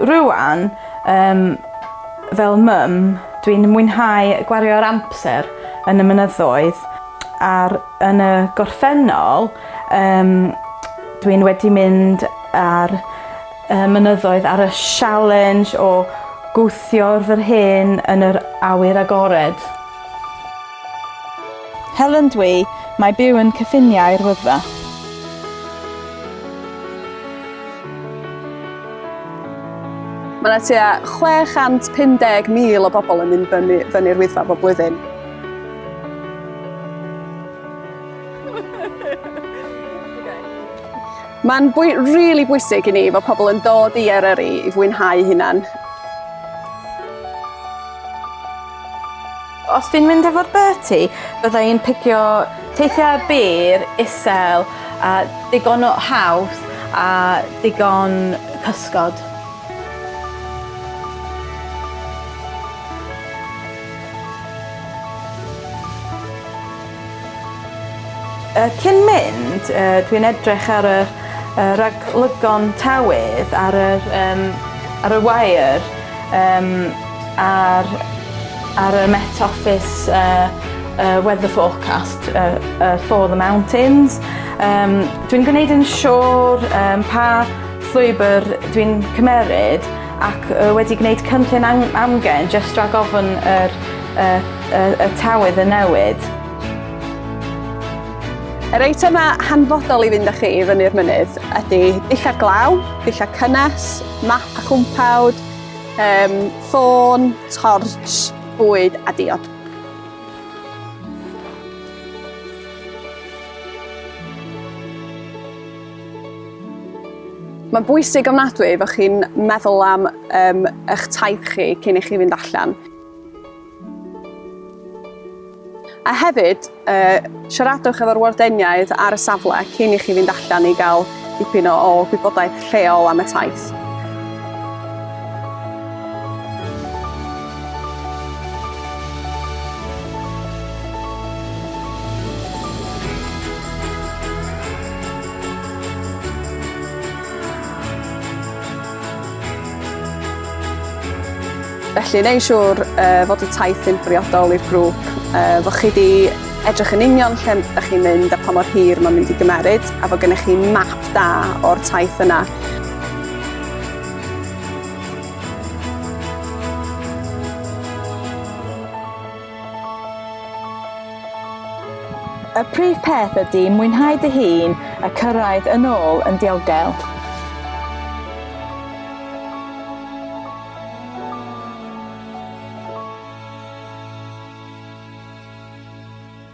rwan, fel mym, dwi'n mwynhau gwario'r amser yn y mynyddoedd, a'r yn y gorffennol, dwi'n wedi mynd ar mynyddoedd ar y sialens o gwthio'r fy hun yn yr awyr agored. Helen dwi, mae byw yn cyffiniau i'r Wyddfa. Mae yna tua 650,000 o bobl yn mynd fyny'r Wyddfa bob blwyddyn. Mae'n rili bwysig i ni fod pobl yn dod i Eryri i fwynhau hunan. Os dwi'n mynd efo'r Bertie, bydda i'n picio teithiau byr, isel, a digon o haws a digon cysgod. Cyn mynd, dwi'n edrych ar y raglygon tawydd ar y wair ar y Met Office weather forecast for the mountains. Dwi'n gwneud yn siŵr pa llwybr dwi'n cymeryd ac wedi gwneud cynllun amgen jyst rhag ofyn y tawydd y newid. Yr eitemau hanfodol i fynd â chi i fyny'r mynydd ydy dillad glaw, dillad cynnes, map a chwmpawd, ffôn, torch, bwyd a diod. Mae'n bwysig ofnadwy fod chi'n meddwl am eich taith chi cyn i chi fynd allan. A hefyd, siaradwch efo'r wardeniaid ar y safle cyn i chi fynd allan i gael dipyn o gwybodaeth lleol am y taith. Felly, neu siŵr fod y taith yn briodol i'r grŵp, fod chi wedi edrych yn union lle ydych chi'n mynd a pa mor hir mae'n mynd i gymeryd, a fod gennych chi map da o'r taith yna. Y prif peth ydy mwynhau dy hun a cyrraedd yn ôl yn diogel.